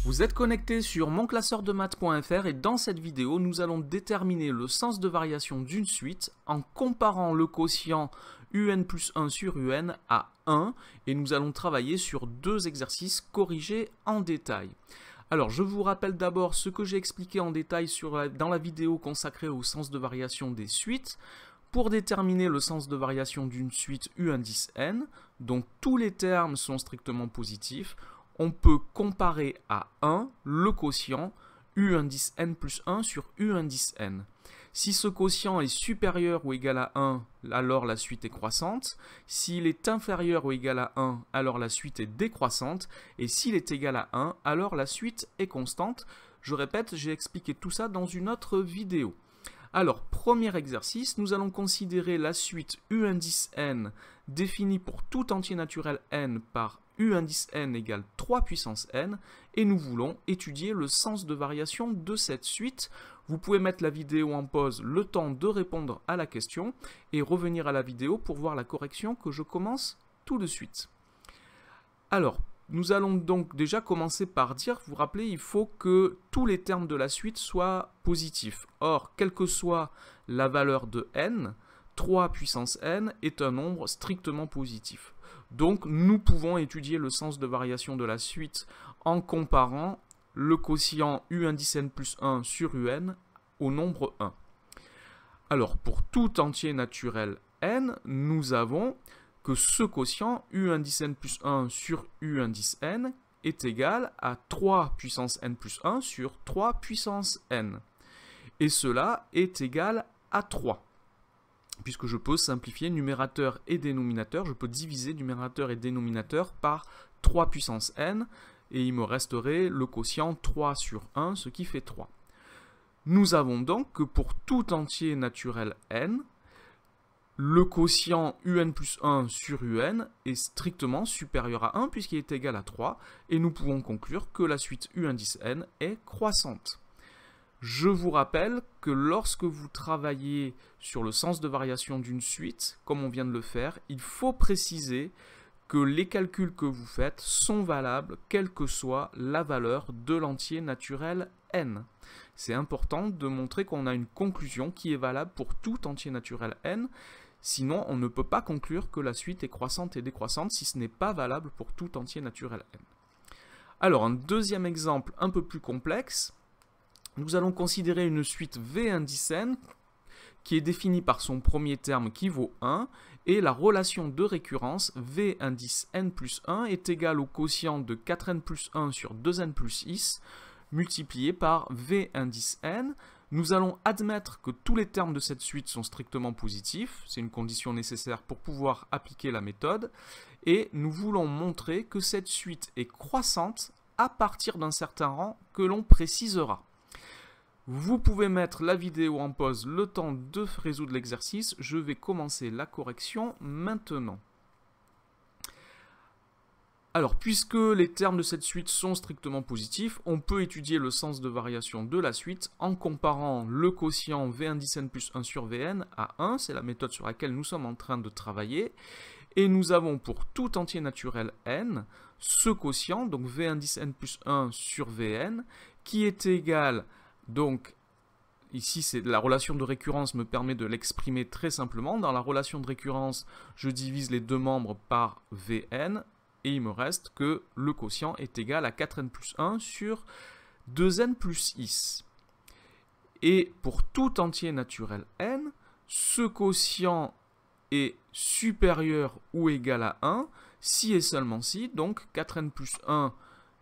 Vous êtes connecté sur monclasseurdemaths.fr et dans cette vidéo, nous allons déterminer le sens de variation d'une suite en comparant le quotient UN plus 1 sur UN à 1 et nous allons travailler sur deux exercices corrigés en détail. Alors, je vous rappelle d'abord ce que j'ai expliqué en détail dans la vidéo consacrée au sens de variation des suites. Pour déterminer le sens de variation d'une suite U indice n, dont tous les termes sont strictement positifs, on peut comparer à 1 le quotient U indice n plus 1 sur U indice n. Si ce quotient est supérieur ou égal à 1, alors la suite est croissante. S'il est inférieur ou égal à 1, alors la suite est décroissante. Et s'il est égal à 1, alors la suite est constante. Je répète, j'ai expliqué tout ça dans une autre vidéo. Alors, premier exercice, nous allons considérer la suite U indice n définie pour tout entier naturel n par U indice n égale 3 puissance n et nous voulons étudier le sens de variation de cette suite. Vous pouvez mettre la vidéo en pause le temps de répondre à la question et revenir à la vidéo pour voir la correction que je commence tout de suite. Alors, nous allons donc déjà commencer par dire, vous vous rappelez, il faut que tous les termes de la suite soient positifs. Or, quelle que soit la valeur de n, 3 puissance n est un nombre strictement positif. Donc, nous pouvons étudier le sens de variation de la suite en comparant le quotient U indice n plus 1 sur UN au nombre 1. Alors, pour tout entier naturel n, nous avons que ce quotient U indice n plus 1 sur U indice n est égal à 3 puissance n plus 1 sur 3 puissance n. Et cela est égal à 3. Puisque je peux simplifier numérateur et dénominateur, je peux diviser numérateur et dénominateur par 3 puissance n, et il me resterait le quotient 3 sur 1, ce qui fait 3. Nous avons donc que pour tout entier naturel n, le quotient UN plus 1 sur UN est strictement supérieur à 1 puisqu'il est égal à 3, et nous pouvons conclure que la suite U indice n est croissante. Je vous rappelle que lorsque vous travaillez sur le sens de variation d'une suite, comme on vient de le faire, il faut préciser que les calculs que vous faites sont valables quelle que soit la valeur de l'entier naturel n. C'est important de montrer qu'on a une conclusion qui est valable pour tout entier naturel n, sinon on ne peut pas conclure que la suite est croissante et décroissante si ce n'est pas valable pour tout entier naturel n. Alors un deuxième exemple un peu plus complexe, nous allons considérer une suite V indice n qui est définie par son premier terme qui vaut 1 et la relation de récurrence V indice n plus 1 est égale au quotient de 4n plus 1 sur 2n plus x multiplié par V indice n. Nous allons admettre que tous les termes de cette suite sont strictement positifs, c'est une condition nécessaire pour pouvoir appliquer la méthode, et nous voulons montrer que cette suite est croissante à partir d'un certain rang que l'on précisera. Vous pouvez mettre la vidéo en pause le temps de résoudre l'exercice. Je vais commencer la correction maintenant. Alors, puisque les termes de cette suite sont strictement positifs, on peut étudier le sens de variation de la suite en comparant le quotient V indice n plus 1 sur Vn à 1. C'est la méthode sur laquelle nous sommes en train de travailler. Et nous avons pour tout entier naturel n, ce quotient, donc V indice n plus 1 sur Vn, qui est égal. Donc, ici, la relation de récurrence me permet de l'exprimer très simplement. Dans la relation de récurrence, je divise les deux membres par Vn, et il me reste que le quotient est égal à 4n plus 1 sur 2n plus x. Et pour tout entier naturel n, ce quotient est supérieur ou égal à 1, si et seulement si, donc 4n plus 1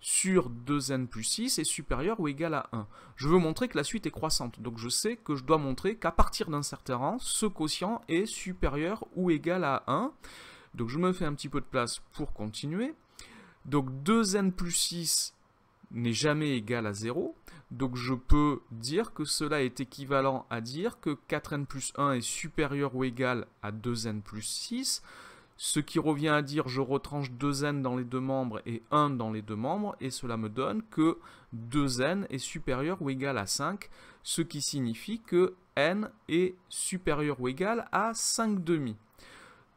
sur 2n plus 6 est supérieur ou égal à 1. Je veux montrer que la suite est croissante, donc je sais que je dois montrer qu'à partir d'un certain rang, ce quotient est supérieur ou égal à 1. Donc je me fais un petit peu de place pour continuer. Donc 2n plus 6 n'est jamais égal à 0, donc je peux dire que cela est équivalent à dire que 4n plus 1 est supérieur ou égal à 2n plus 6, ce qui revient à dire je retranche 2n dans les deux membres et 1 dans les deux membres, et cela me donne que 2n est supérieur ou égal à 5, ce qui signifie que n est supérieur ou égal à 5 demi.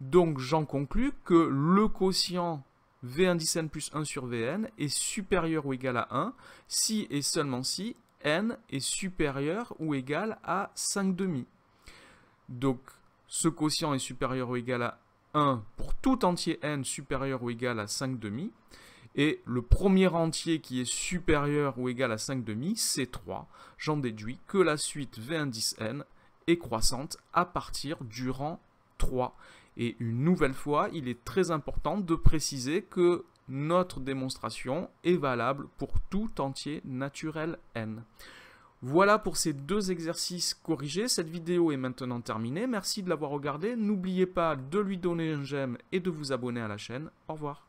Donc j'en conclus que le quotient v indice n plus 1 sur vn est supérieur ou égal à 1 si et seulement si n est supérieur ou égal à 5 demi. Donc, ce quotient est supérieur ou égal à 1 pour tout entier n supérieur ou égal à 5 demi. Et le premier entier qui est supérieur ou égal à 5 demi, c'est 3. J'en déduis que la suite v indice n est croissante à partir du rang 3. Et une nouvelle fois, il est très important de préciser que notre démonstration est valable pour tout entier naturel n. Voilà pour ces deux exercices corrigés. Cette vidéo est maintenant terminée. Merci de l'avoir regardée. N'oubliez pas de lui donner un j'aime et de vous abonner à la chaîne. Au revoir.